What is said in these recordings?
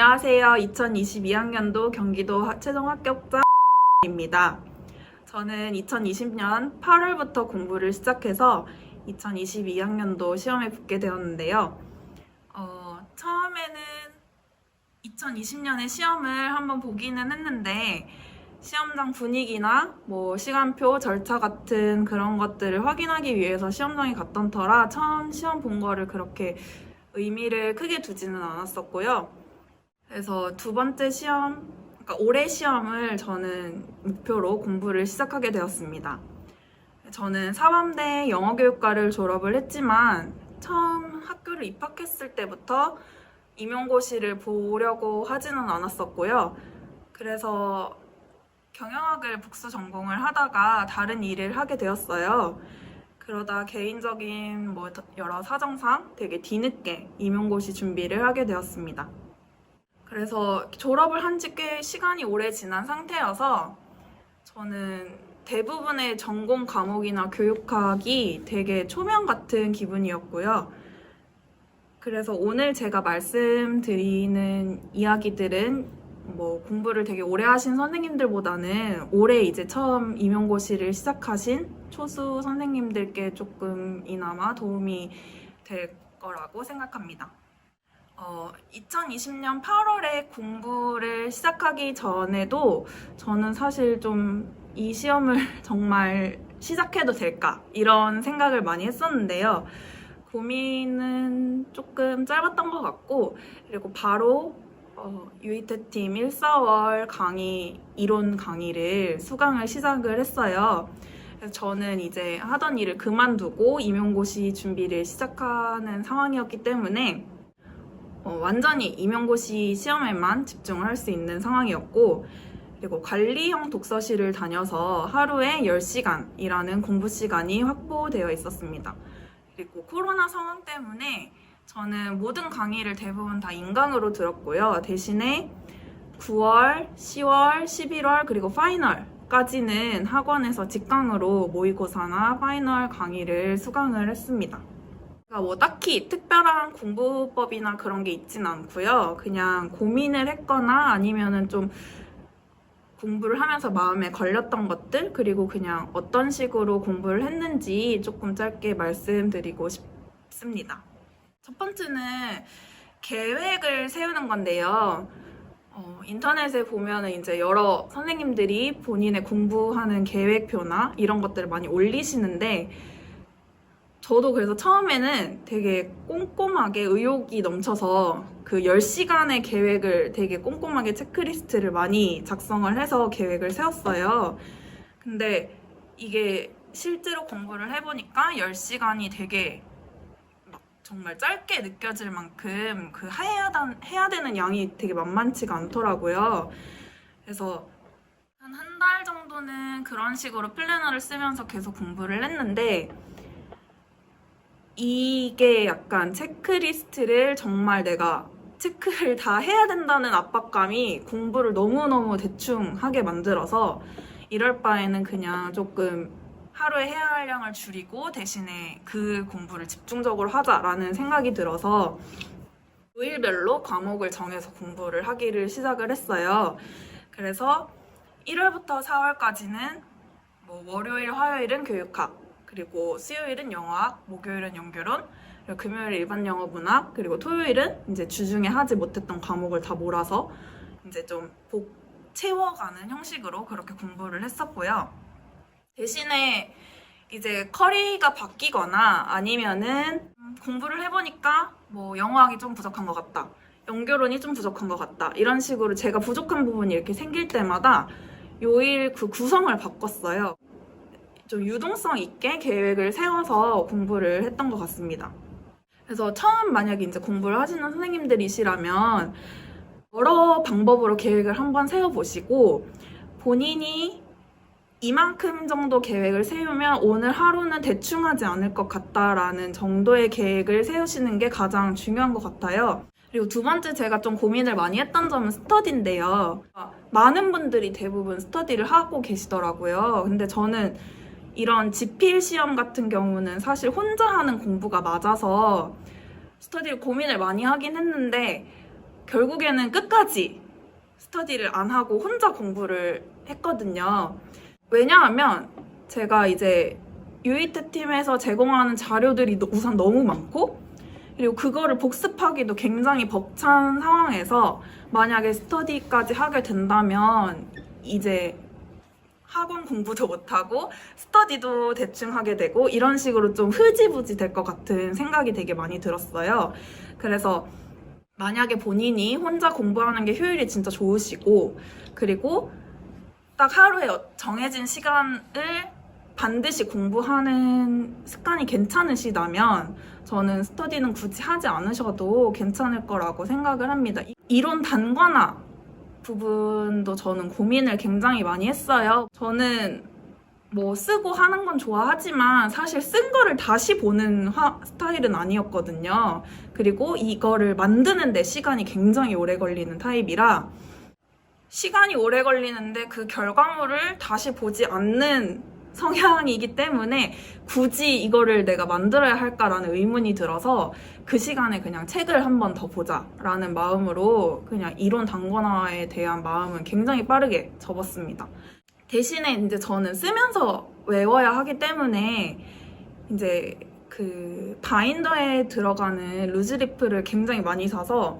안녕하세요. 2022학년도 경기도 최종 합격자입니다. 저는 2020년 8월부터 공부를 시작해서 2022학년도 시험에 붙게 되었는데요. 처음에는 2020년에 시험을 한번 보기는 했는데 시험장 분위기나 시간표, 절차 같은 그런 것들을 확인하기 위해서 시험장에 갔던 터라 처음 시험 본 거를 그렇게 의미를 크게 두지는 않았었고요. 그래서 두 번째 시험, 그러니까 올해 시험을 저는 목표로 공부를 시작하게 되었습니다. 저는 사범대 영어교육과를 졸업을 했지만 처음 학교를 입학했을 때부터 임용고시를 보려고 하지는 않았었고요. 그래서 경영학을 복수 전공을 하다가 다른 일을 하게 되었어요. 그러다 개인적인 여러 사정상 되게 뒤늦게 임용고시 준비를 하게 되었습니다. 그래서 졸업을 한 지 꽤 시간이 오래 지난 상태여서 저는 대부분의 전공 과목이나 교육학이 되게 초면 같은 기분이었고요. 그래서 오늘 제가 말씀드리는 이야기들은 공부를 되게 오래 하신 선생님들보다는 올해 이제 처음 임용고시를 시작하신 초수 선생님들께 조금이나마 도움이 될 거라고 생각합니다. 2020년 8월에 공부를 시작하기 전에도 저는 사실 좀 이 시험을 정말 시작해도 될까? 이런 생각을 많이 했었는데요. 고민은 조금 짧았던 것 같고, 그리고 바로 유이태팀 1, 4월 이론 강의를 수강을 시작을 했어요. 그래서 저는 이제 하던 일을 그만두고 임용고시 준비를 시작하는 상황이었기 때문에 완전히 임용고시 시험에만 집중을 할 수 있는 상황이었고, 그리고 관리형 독서실을 다녀서 하루에 10시간이라는 공부 시간이 확보되어 있었습니다. 그리고 코로나 상황 때문에 저는 모든 강의를 대부분 다 인강으로 들었고요. 대신에 9월, 10월, 11월 그리고 파이널까지는 학원에서 직강으로 모의고사나 파이널 강의를 수강을 했습니다. 딱히 특별한 공부법이나 그런 게 있진 않고요. 그냥 고민을 했거나 아니면은 좀 공부를 하면서 마음에 걸렸던 것들, 그리고 그냥 어떤 식으로 공부를 했는지 조금 짧게 말씀드리고 싶습니다. 첫 번째는 계획을 세우는 건데요. 인터넷에 보면은 이제 여러 선생님들이 본인의 공부하는 계획표나 이런 것들을 많이 올리시는데, 저도 그래서 처음에는 되게 꼼꼼하게 의욕이 넘쳐서 그 10시간의 계획을 되게 꼼꼼하게 체크리스트를 많이 작성을 해서 계획을 세웠어요. 근데 이게 실제로 공부를 해보니까 10시간이 되게 정말 짧게 느껴질 만큼 그 해야 되는 양이 되게 만만치가 않더라고요. 그래서 한 달 정도는 그런 식으로 플래너를 쓰면서 계속 공부를 했는데, 이게 약간 체크리스트를 정말 내가 체크를 다 해야 된다는 압박감이 공부를 너무너무 대충 하게 만들어서 이럴 바에는 그냥 조금 하루에 해야 할 양을 줄이고 대신에 그 공부를 집중적으로 하자라는 생각이 들어서 요일별로 과목을 정해서 공부를 하기를 시작을 했어요. 그래서 1월부터 4월까지는 월요일, 화요일은 교육학, 그리고 수요일은 영어학, 목요일은 연결론, 그리고 금요일 일반 영어 문학, 그리고 토요일은 이제 주중에 하지 못했던 과목을 다 몰아서 이제 좀 채워가는 형식으로 그렇게 공부를 했었고요. 대신에 이제 커리가 바뀌거나 아니면은 공부를 해보니까 영어학이 좀 부족한 것 같다, 연결론이 좀 부족한 것 같다, 이런 식으로 제가 부족한 부분이 이렇게 생길 때마다 요일 그 구성을 바꿨어요. 좀 유동성 있게 계획을 세워서 공부를 했던 것 같습니다. 그래서 처음 만약에 이제 공부를 하시는 선생님들이시라면 여러 방법으로 계획을 한번 세워보시고, 본인이 이만큼 정도 계획을 세우면 오늘 하루는 대충 하지 않을 것 같다라는 정도의 계획을 세우시는 게 가장 중요한 것 같아요. 그리고 두 번째 제가 좀 고민을 많이 했던 점은 스터디인데요. 많은 분들이 대부분 스터디를 하고 계시더라고요. 근데 저는 이런 지필 시험 같은 경우는 사실 혼자 하는 공부가 맞아서 스터디를 고민을 많이 하긴 했는데, 결국에는 끝까지 스터디를 안 하고 혼자 공부를 했거든요. 왜냐하면 제가 이제 UET 팀에서 제공하는 자료들이 우선 너무 많고, 그리고 그거를 복습하기도 굉장히 벅찬 상황에서 만약에 스터디까지 하게 된다면 이제 학원 공부도 못하고 스터디도 대충 하게 되고 이런 식으로 좀 흐지부지 될 것 같은 생각이 되게 많이 들었어요. 그래서 만약에 본인이 혼자 공부하는 게 효율이 진짜 좋으시고, 그리고 딱 하루에 정해진 시간을 반드시 공부하는 습관이 괜찮으시다면 저는 스터디는 굳이 하지 않으셔도 괜찮을 거라고 생각을 합니다. 이론 단권화 부분도 저는 고민을 굉장히 많이 했어요. 저는 뭐 쓰고 하는 건 좋아하지만 사실 쓴 거를 다시 보는 스타일은 아니었거든요. 그리고 이거를 만드는 데 시간이 굉장히 오래 걸리는 타입이라 시간이 오래 걸리는데 그 결과물을 다시 보지 않는 성향이기 때문에 굳이 이거를 내가 만들어야 할까라는 의문이 들어서 그 시간에 그냥 책을 한 번 더 보자라는 마음으로 그냥 이론 단권화에 대한 마음은 굉장히 빠르게 접었습니다. 대신에 이제 저는 쓰면서 외워야 하기 때문에 이제 그 바인더에 들어가는 루즈리프를 굉장히 많이 사서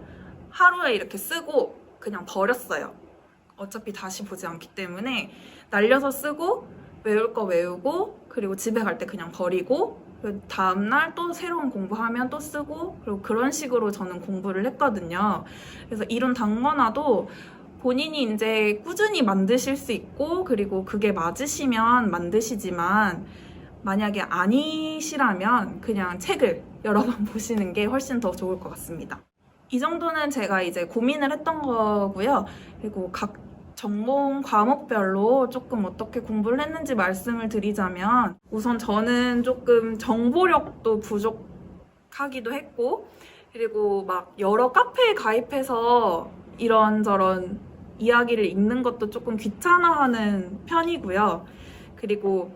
하루에 이렇게 쓰고 그냥 버렸어요. 어차피 다시 보지 않기 때문에 날려서 쓰고 외울 거 외우고, 그리고 집에 갈 때 그냥 버리고, 다음날 또 새로운 공부하면 또 쓰고, 그리고 그런 식으로 저는 공부를 했거든요. 그래서 이론 단권화도 본인이 이제 꾸준히 만드실 수 있고, 그리고 그게 맞으시면 만드시지만 만약에 아니시라면 그냥 책을 여러 번 보시는 게 훨씬 더 좋을 것 같습니다. 이 정도는 제가 이제 고민을 했던 거고요. 그리고 각 전공 과목별로 조금 어떻게 공부를 했는지 말씀을 드리자면, 우선 저는 조금 정보력도 부족하기도 했고, 그리고 막 여러 카페에 가입해서 이런저런 이야기를 읽는 것도 조금 귀찮아하는 편이고요. 그리고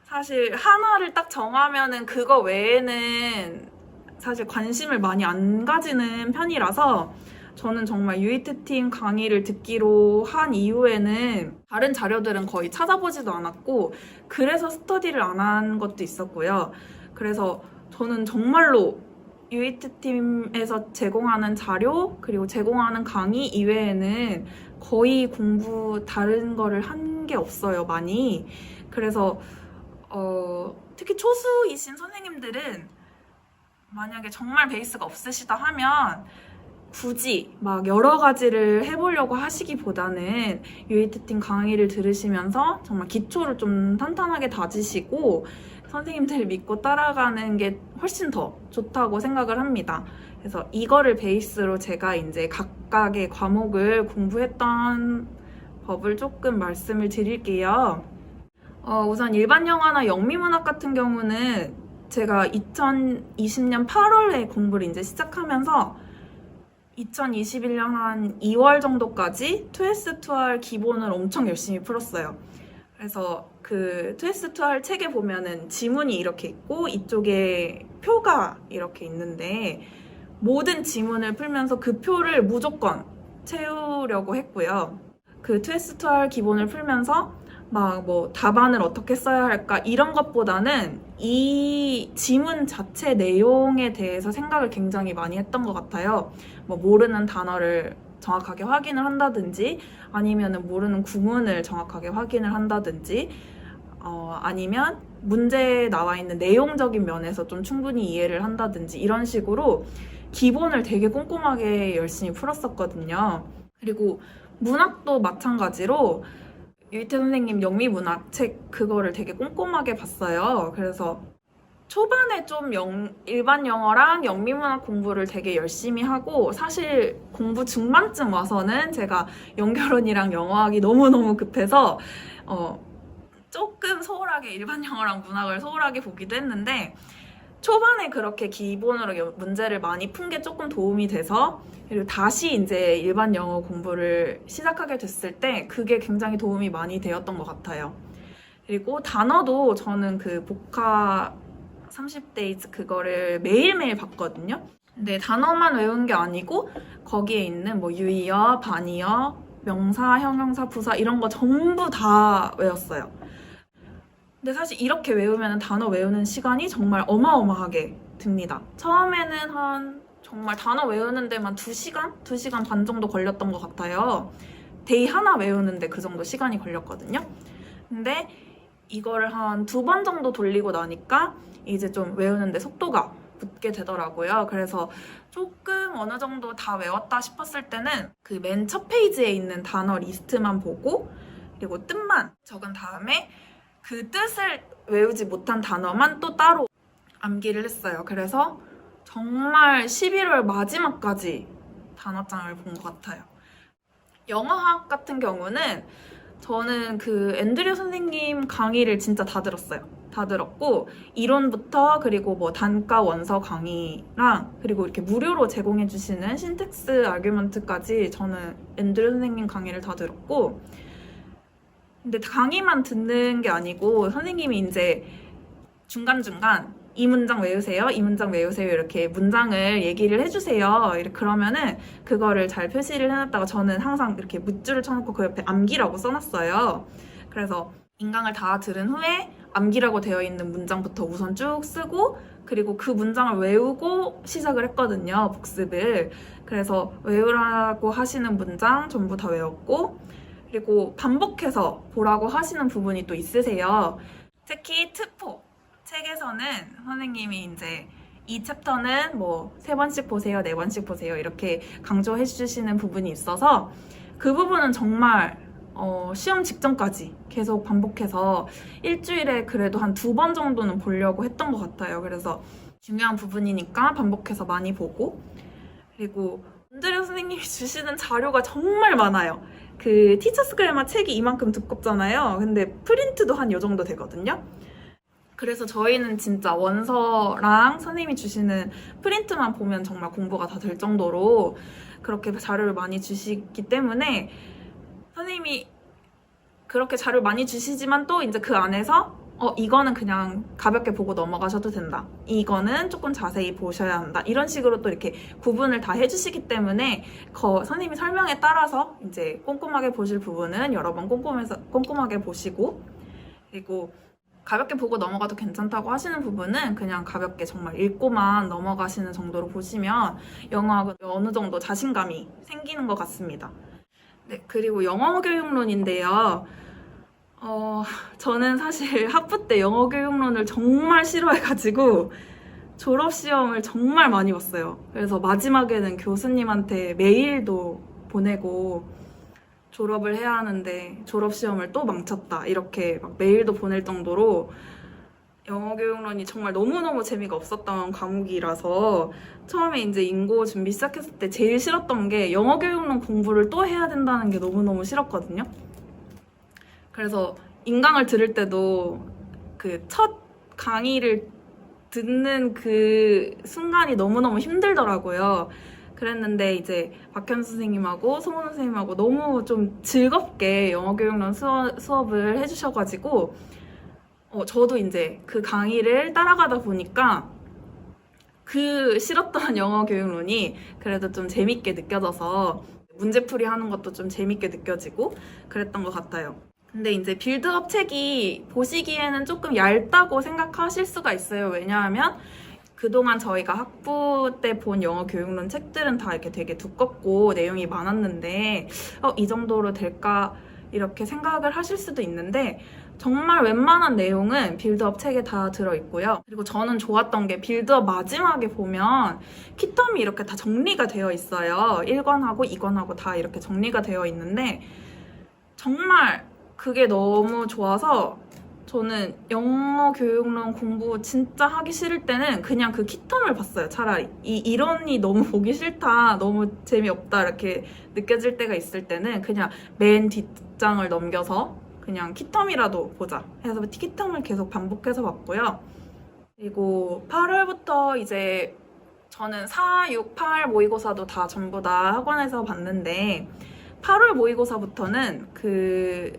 사실 하나를 딱 정하면은 그거 외에는 사실 관심을 많이 안 가지는 편이라서 저는 정말 UET 팀 강의를 듣기로 한 이후에는 다른 자료들은 거의 찾아보지도 않았고, 그래서 스터디를 안 한 것도 있었고요. 그래서 저는 정말로 UET 팀에서 제공하는 자료, 그리고 제공하는 강의 이외에는 거의 공부 다른 거를 한 게 없어요, 많이. 그래서 특히 초수이신 선생님들은 만약에 정말 베이스가 없으시다 하면 굳이 막 여러 가지를 해보려고 하시기보다는 UET 팀 강의를 들으시면서 정말 기초를 좀 탄탄하게 다지시고 선생님들을 믿고 따라가는 게 훨씬 더 좋다고 생각을 합니다. 그래서 이거를 베이스로 제가 이제 각각의 과목을 공부했던 법을 조금 말씀을 드릴게요. 우선 일반 영어나 영미문학 같은 경우는 제가 2020년 8월에 공부를 이제 시작하면서 2021년 한 2월 정도까지 2S2R 기본을 엄청 열심히 풀었어요. 그래서 그 2S2R 책에 보면은 지문이 이렇게 있고 이쪽에 표가 이렇게 있는데 모든 지문을 풀면서 그 표를 무조건 채우려고 했고요. 그 2S2R 기본을 풀면서 막 뭐 답안을 어떻게 써야 할까 이런 것보다는 이 지문 자체 내용에 대해서 생각을 굉장히 많이 했던 것 같아요. 뭐 모르는 단어를 정확하게 확인을 한다든지, 아니면 모르는 구문을 정확하게 확인을 한다든지, 아니면 문제에 나와 있는 내용적인 면에서 좀 충분히 이해를 한다든지, 이런 식으로 기본을 되게 꼼꼼하게 열심히 풀었었거든요. 그리고 문학도 마찬가지로 유희태 선생님 영미문학 책 그거를 되게 꼼꼼하게 봤어요. 그래서 초반에 좀 일반 영어랑 영미문학 공부를 되게 열심히 하고, 사실 공부 중반쯤 와서는 제가 연결원이랑 영어학이 너무너무 급해서 조금 소홀하게 일반 영어랑 문학을 소홀하게 보기도 했는데, 초반에 그렇게 기본으로 문제를 많이 푼 게 조금 도움이 돼서, 그리고 다시 이제 일반 영어 공부를 시작하게 됐을 때 그게 굉장히 도움이 많이 되었던 것 같아요. 그리고 단어도 저는 그 복화 30days 그거를 매일매일 봤거든요. 근데 단어만 외운 게 아니고 거기에 있는 뭐 유의어, 반의어, 명사, 형용사, 부사 이런 거 전부 다 외웠어요. 근데 사실 이렇게 외우면 단어 외우는 시간이 정말 어마어마하게 듭니다. 처음에는 정말 단어 외우는 데만 2시간? 2시간 반 정도 걸렸던 것 같아요. 데이 하나 외우는데 그 정도 시간이 걸렸거든요. 근데 이거를 한 2번 정도 돌리고 나니까 이제 좀 외우는데 속도가 붙게 되더라고요. 그래서 조금 어느 정도 다 외웠다 싶었을 때는 그 맨 첫 페이지에 있는 단어 리스트만 보고 그리고 뜻만 적은 다음에 그 뜻을 외우지 못한 단어만 또 따로 암기를 했어요. 그래서 정말 11월 마지막까지 단어장을 본 것 같아요. 영어학 같은 경우는 저는 그 앤드류 선생님 강의를 진짜 다 들었어요. 다 들었고 이론부터 그리고 뭐 단가 원서 강의랑 그리고 이렇게 무료로 제공해 주시는 신텍스 아규먼트까지 저는 앤드류 선생님 강의를 다 들었고 근데 강의만 듣는 게 아니고 선생님이 이제 중간중간 이 문장 외우세요, 이 문장 외우세요 이렇게 문장을 얘기를 해주세요. 이렇게 그러면은 그거를 잘 표시를 해놨다가 저는 항상 이렇게 묻줄을 쳐놓고 그 옆에 암기라고 써놨어요. 그래서 인강을 다 들은 후에 암기라고 되어 있는 문장부터 우선 쭉 쓰고 그리고 그 문장을 외우고 시작을 했거든요, 복습을. 그래서 외우라고 하시는 문장 전부 다 외웠고 그리고 반복해서 보라고 하시는 부분이 또 있으세요. 특히 트포 책에서는 선생님이 이제 이 챕터는 뭐 3번씩 보세요, 4번씩 보세요 이렇게 강조해 주시는 부분이 있어서 그 부분은 정말 시험 직전까지 계속 반복해서 일주일에 그래도 한 2번 정도는 보려고 했던 것 같아요. 그래서 중요한 부분이니까 반복해서 많이 보고 그리고 앤드류 선생님이 주시는 자료가 정말 많아요. 그 티처스 그래머 책이 이만큼 두껍잖아요. 근데 프린트도 한 요 정도 되거든요. 그래서 저희는 진짜 원서랑 선생님이 주시는 프린트만 보면 정말 공부가 다 될 정도로 그렇게 자료를 많이 주시기 때문에 선생님이 그렇게 자료를 많이 주시지만 또 이제 그 안에서 이거는 그냥 가볍게 보고 넘어가셔도 된다. 이거는 조금 자세히 보셔야 한다. 이런 식으로 또 이렇게 구분을 다 해주시기 때문에 선생님이 설명에 따라서 이제 꼼꼼하게 보실 부분은 여러 번 꼼꼼하게 보시고 그리고 가볍게 보고 넘어가도 괜찮다고 하시는 부분은 그냥 가볍게 정말 읽고만 넘어가시는 정도로 보시면 영어학은 어느 정도 자신감이 생기는 것 같습니다. 네, 그리고 영어 교육론인데요. 저는 사실 학부 때 영어 교육론을 정말 싫어해가지고 졸업시험을 정말 많이 봤어요. 그래서 마지막에는 교수님한테 메일도 보내고 졸업을 해야 하는데 졸업시험을 또 망쳤다 이렇게 막 메일도 보낼 정도로 영어 교육론이 정말 너무너무 재미가 없었던 과목이라서 처음에 이제 인고 준비 시작했을 때 제일 싫었던 게 영어 교육론 공부를 또 해야 된다는 게 너무너무 싫었거든요. 그래서 인강을 들을 때도 그 첫 강의를 듣는 그 순간이 너무너무 힘들더라고요. 그랬는데 이제 박현수 선생님하고 송원 선생님하고 너무 좀 즐겁게 영어 교육론 수업을 해주셔가지고 저도 이제 그 강의를 따라가다 보니까 그 싫었던 영어 교육론이 그래도 좀 재밌게 느껴져서 문제풀이 하는 것도 좀 재밌게 느껴지고 그랬던 것 같아요. 근데 이제 빌드업 책이 보시기에는 조금 얇다고 생각하실 수가 있어요. 왜냐하면 그동안 저희가 학부 때 본 영어 교육론 책들은 다 이렇게 되게 두껍고 내용이 많았는데 이 정도로 될까 이렇게 생각을 하실 수도 있는데 정말 웬만한 내용은 빌드업 책에 다 들어있고요. 그리고 저는 좋았던 게 빌드업 마지막에 보면 키텀이 이렇게 다 정리가 되어 있어요. 1권하고 2권하고 다 이렇게 정리가 되어 있는데 정말 그게 너무 좋아서 저는 영어 교육론 공부 진짜 하기 싫을 때는 그냥 그 키텀을 봤어요, 차라리. 이 이론이 너무 보기 싫다, 너무 재미없다 이렇게 느껴질 때가 있을 때는 그냥 맨 뒷장을 넘겨서 그냥 키텀이라도 보자 해서 키텀을 계속 반복해서 봤고요. 그리고 8월부터 이제 저는 4, 6, 8 모의고사도 다 전부 다 학원에서 봤는데 8월 모의고사부터는 그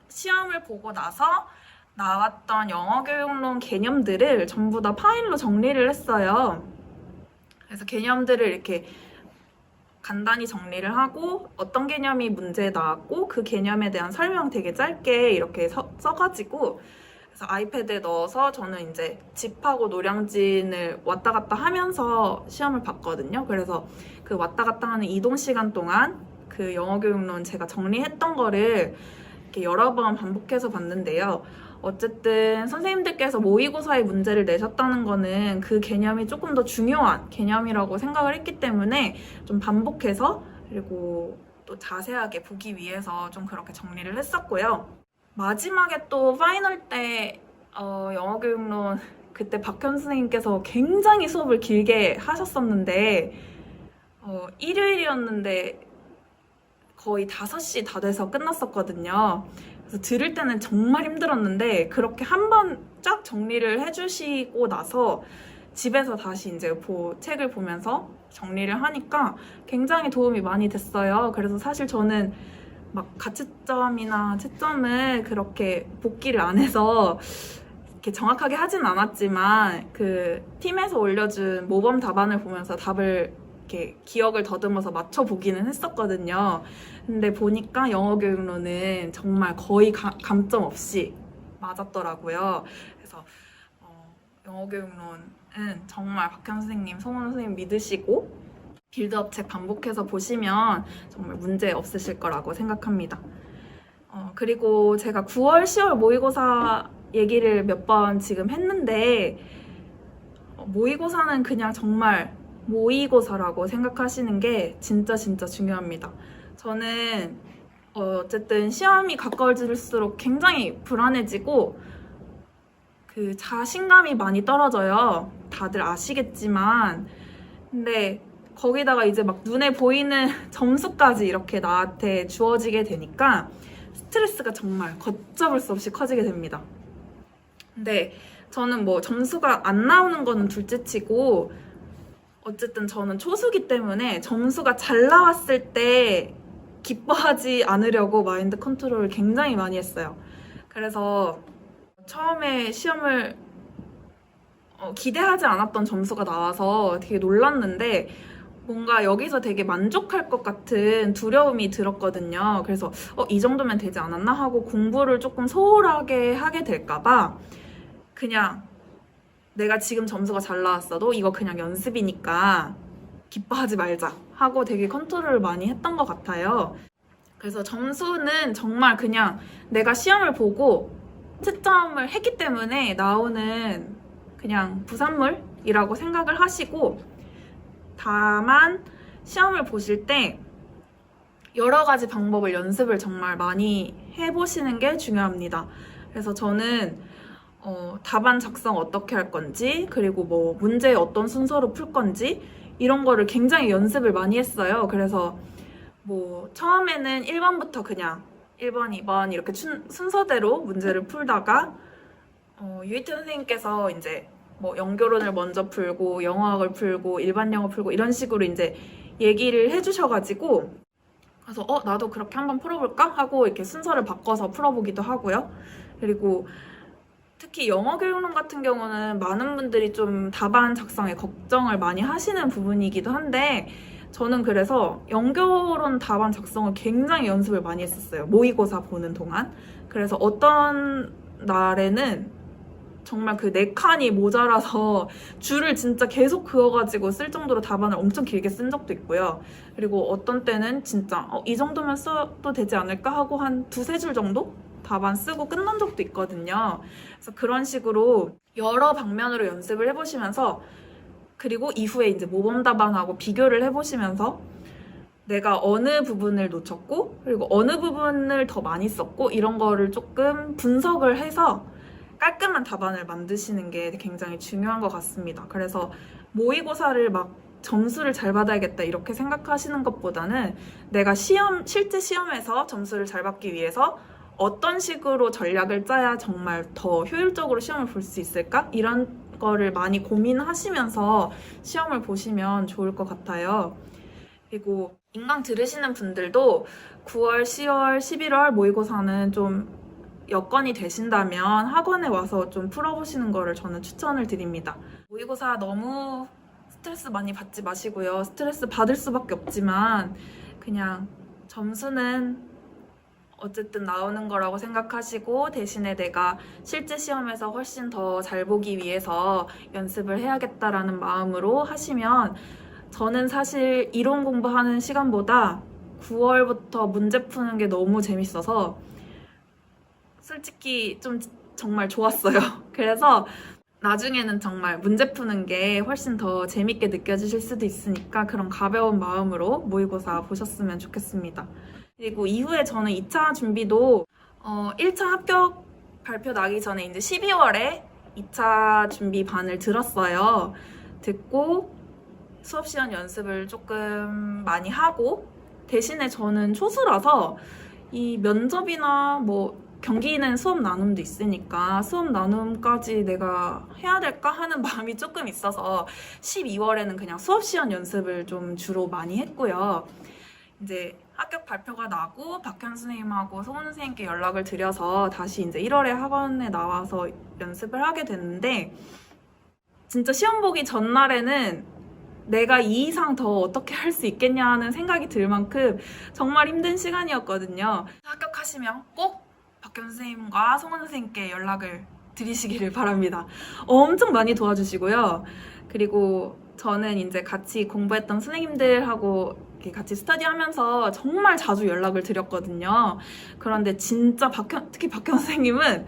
시험을 보고 나서 나왔던 영어 교육론 개념들을 전부 다 파일로 정리를 했어요. 그래서 개념들을 이렇게 간단히 정리를 하고 어떤 개념이 문제에 나왔고 그 개념에 대한 설명 되게 짧게 이렇게 써가지고 그래서 아이패드에 넣어서 저는 이제 집하고 노량진을 왔다 갔다 하면서 시험을 봤거든요. 그래서 그 왔다 갔다 하는 이동 시간 동안 그 영어교육론 제가 정리했던 거를 이렇게 여러 번 반복해서 봤는데요. 어쨌든 선생님들께서 모의고사에 문제를 내셨다는 거는 그 개념이 조금 더 중요한 개념이라고 생각을 했기 때문에 좀 반복해서 그리고 또 자세하게 보기 위해서 좀 그렇게 정리를 했었고요. 마지막에 또 파이널 때 영어교육론 그때 박현 선생님께서 굉장히 수업을 길게 하셨었는데 일요일이었는데 거의 5시 다 돼서 끝났었거든요. 그래서 들을 때는 정말 힘들었는데 그렇게 한 번 쫙 정리를 해주시고 나서 집에서 다시 이제 책을 보면서 정리를 하니까 굉장히 도움이 많이 됐어요. 그래서 사실 저는 막 가채점이나 채점을 그렇게 복기를 안 해서 이렇게 정확하게 하진 않았지만 그 팀에서 올려준 모범 답안을 보면서 답을 이렇게 기억을 더듬어서 맞춰보기는 했었거든요. 근데 보니까 영어교육론은 정말 거의 감점 없이 맞았더라고요. 그래서 영어교육론은 정말 박현 선생님, 송원 선생님 믿으시고 빌드업 책 반복해서 보시면 정말 문제 없으실 거라고 생각합니다. 그리고 제가 9월, 10월 모의고사 얘기를 몇 번 지금 했는데 모의고사는 그냥 정말 모의고사라고 생각하시는 게 진짜 중요합니다. 저는 어쨌든 시험이 가까워질수록 굉장히 불안해지고 그 자신감이 많이 떨어져요. 다들 아시겠지만 근데 거기다가 이제 막 눈에 보이는 점수까지 이렇게 나한테 주어지게 되니까 스트레스가 정말 걷잡을 수 없이 커지게 됩니다. 근데 저는 뭐 점수가 안 나오는 거는 둘째치고 어쨌든 저는 초수기 때문에 점수가 잘 나왔을 때 기뻐하지 않으려고 마인드 컨트롤을 굉장히 많이 했어요. 그래서 처음에 시험을 기대하지 않았던 점수가 나와서 되게 놀랐는데 뭔가 여기서 되게 만족할 것 같은 두려움이 들었거든요. 그래서 이 정도면 되지 않았나 하고 공부를 조금 소홀하게 하게 될까봐 그냥 내가 지금 점수가 잘 나왔어도 이거 그냥 연습이니까 기뻐하지 말자 하고 되게 컨트롤을 많이 했던 것 같아요. 그래서 점수는 정말 그냥 내가 시험을 보고 채점을 했기 때문에 나오는 그냥 부산물이라고 생각을 하시고 다만 시험을 보실 때 여러 가지 방법을 연습을 정말 많이 해보시는 게 중요합니다. 그래서 저는 답안 작성 어떻게 할 건지 그리고 뭐 문제 어떤 순서로 풀 건지 이런 거를 굉장히 연습을 많이 했어요. 그래서 뭐 처음에는 1번부터 그냥 1번, 2번 이렇게 순서대로 문제를 풀다가 유이태 선생님께서 이제 뭐 연결론을 먼저 풀고 영어학을 풀고 일반 영어 풀고 이런 식으로 이제 얘기를 해주셔가지고 그래서 나도 그렇게 한번 풀어볼까 하고 이렇게 순서를 바꿔서 풀어보기도 하고요. 그리고 특히 영어교육론 같은 경우는 많은 분들이 좀 답안 작성에 걱정을 많이 하시는 부분이기도 한데 저는 그래서 연결론 답안 작성을 굉장히 연습을 많이 했었어요. 모의고사 보는 동안. 그래서 어떤 날에는 정말 그 4칸이 모자라서 줄을 진짜 계속 그어가지고 쓸 정도로 답안을 엄청 길게 쓴 적도 있고요. 그리고 어떤 때는 진짜 이 정도면 써도 되지 않을까 하고 한 2-3줄 정도 답안 쓰고 끝난 적도 있거든요. 그래서 그런 식으로 여러 방면으로 연습을 해보시면서 그리고 이후에 이제 모범 답안하고 비교를 해보시면서 내가 어느 부분을 놓쳤고 그리고 어느 부분을 더 많이 썼고 이런 거를 조금 분석을 해서 깔끔한 답안을 만드시는 게 굉장히 중요한 것 같습니다. 그래서 모의고사를 막 점수를 잘 받아야겠다 이렇게 생각하시는 것보다는 내가 실제 시험에서 점수를 잘 받기 위해서 어떤 식으로 전략을 짜야 정말 더 효율적으로 시험을 볼 수 있을까? 이런 거를 많이 고민하시면서 시험을 보시면 좋을 것 같아요. 그리고 인강 들으시는 분들도 9월, 10월, 11월 모의고사는 좀 여건이 되신다면 학원에 와서 좀 풀어보시는 거를 저는 추천을 드립니다. 모의고사 너무 스트레스 많이 받지 마시고요. 스트레스 받을 수밖에 없지만 그냥 점수는 어쨌든 나오는 거라고 생각하시고 대신에 내가 실제 시험에서 훨씬 더 잘 보기 위해서 연습을 해야겠다라는 마음으로 하시면 저는 사실 이론 공부하는 시간보다 9월부터 문제 푸는 게 너무 재밌어서 솔직히 좀 정말 좋았어요. 그래서 나중에는 정말 문제 푸는 게 훨씬 더 재밌게 느껴지실 수도 있으니까 그런 가벼운 마음으로 모의고사 보셨으면 좋겠습니다. 그리고 이후에 저는 2차 준비도 1차 합격 발표 나기 전에 이제 12월에 2차 준비 반을 들었어요. 듣고 수업 시간 연습을 조금 많이 하고 대신에 저는 초수라서 이 면접이나 뭐 경기는 수업 나눔도 있으니까 수업 나눔까지 내가 해야 될까 하는 마음이 조금 있어서 12월에는 그냥 수업 시간 연습을 좀 주로 많이 했고요. 이제 합격 발표가 나고 박현 선생님하고 송은 선생님께 연락을 드려서 다시 이제 1월에 학원에 나와서 연습을 하게 됐는데 진짜 시험 보기 전날에는 내가 이 이상 더 어떻게 할 수 있겠냐 하는 생각이 들 만큼 정말 힘든 시간이었거든요. 합격하시면 꼭 박현 선생님과 송은 선생님께 연락을 드리시기를 바랍니다. 엄청 많이 도와주시고요. 그리고 저는 이제 같이 공부했던 선생님들하고 이렇게 같이 스터디하면서 정말 자주 연락을 드렸거든요. 그런데 진짜 특히 박현 선생님은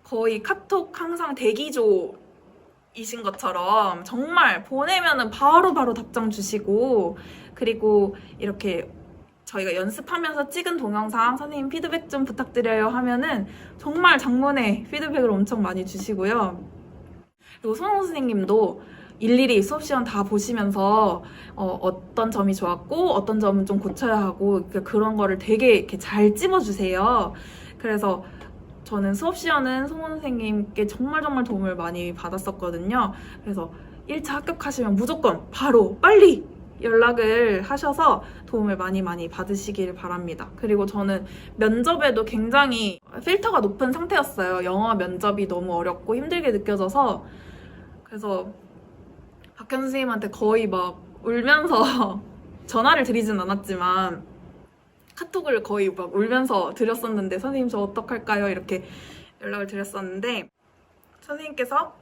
거의 카톡 항상 대기조 이신 것처럼 정말 보내면은 바로바로 답장 주시고 그리고 이렇게 저희가 연습하면서 찍은 동영상 선생님 피드백 좀 부탁드려요 하면은 정말 장문의 피드백을 엄청 많이 주시고요. 그리고 손홍 선생님도 일일이 수업 시간 다 보시면서 어떤 점이 좋았고 어떤 점은 좀 고쳐야 하고 그런 거를 되게 이렇게 잘 찝어주세요. 그래서 저는 수업 시간은 송원 선생님께 정말 도움을 많이 받았었거든요. 그래서 1차 합격하시면 무조건 바로 빨리 연락을 하셔서 도움을 많이 받으시길 바랍니다. 그리고 저는 면접에도 굉장히 필터가 높은 상태였어요. 영어 면접이 너무 어렵고 힘들게 느껴져서 그래서 박현 선생님한테 거의 막 울면서 전화를 드리진 않았지만 카톡을 거의 막 울면서 드렸었는데 선생님 저 어떡할까요? 이렇게 연락을 드렸었는데 선생님께서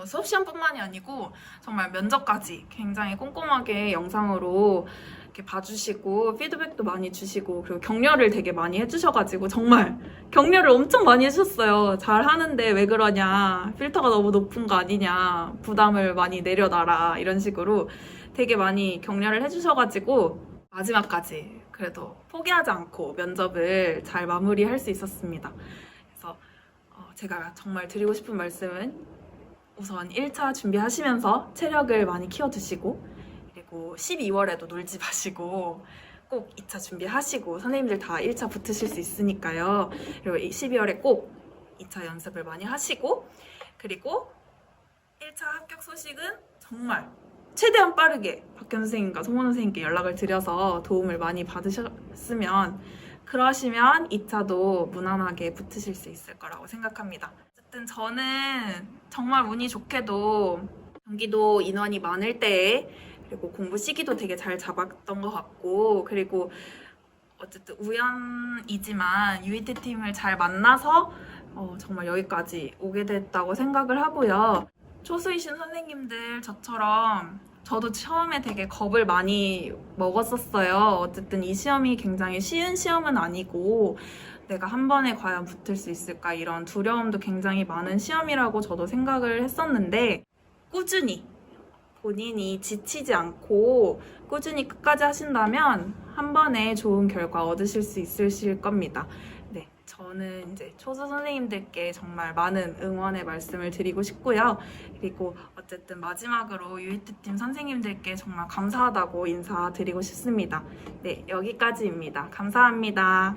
수업 시험뿐만이 아니고 정말 면접까지 굉장히 꼼꼼하게 영상으로 이렇게 봐주시고 피드백도 많이 주시고 그리고 격려를 되게 많이 해주셔가지고 정말 격려를 엄청 많이 해주셨어요. 잘하는데 왜 그러냐, 필터가 너무 높은 거 아니냐, 부담을 많이 내려놔라 이런 식으로 되게 많이 격려를 해주셔가지고 마지막까지 그래도 포기하지 않고 면접을 잘 마무리할 수 있었습니다. 그래서 제가 정말 드리고 싶은 말씀은 우선 1차 준비하시면서 체력을 많이 키워두시고 그리고 12월에도 놀지 마시고 꼭 2차 준비하시고 선생님들 다 1차 붙으실 수 있으니까요. 그리고 12월에 꼭 2차 연습을 많이 하시고 그리고 1차 합격 소식은 정말 최대한 빠르게 박현 선생님과 송원 선생님께 연락을 드려서 도움을 많이 받으셨으면 그러시면 2차도 무난하게 붙으실 수 있을 거라고 생각합니다. 어쨌든 저는 정말 운이 좋게도 경기도 인원이 많을 때에 그리고 공부 시기도 되게 잘 잡았던 것 같고 그리고 어쨌든 우연이지만 UET 팀을 잘 만나서 정말 여기까지 오게 됐다고 생각을 하고요. 초수이신 선생님들 저처럼 저도 처음에 되게 겁을 많이 먹었었어요. 어쨌든 이 시험이 굉장히 쉬운 시험은 아니고 내가 한 번에 과연 붙을 수 있을까 이런 두려움도 굉장히 많은 시험이라고 저도 생각을 했었는데 꾸준히 본인이 지치지 않고 꾸준히 끝까지 하신다면 한 번에 좋은 결과 얻으실 수 있으실 겁니다. 네, 저는 이제 초수 선생님들께 정말 많은 응원의 말씀을 드리고 싶고요. 그리고 어쨌든 마지막으로 UET팀 선생님들께 정말 감사하다고 인사드리고 싶습니다. 네, 여기까지입니다. 감사합니다.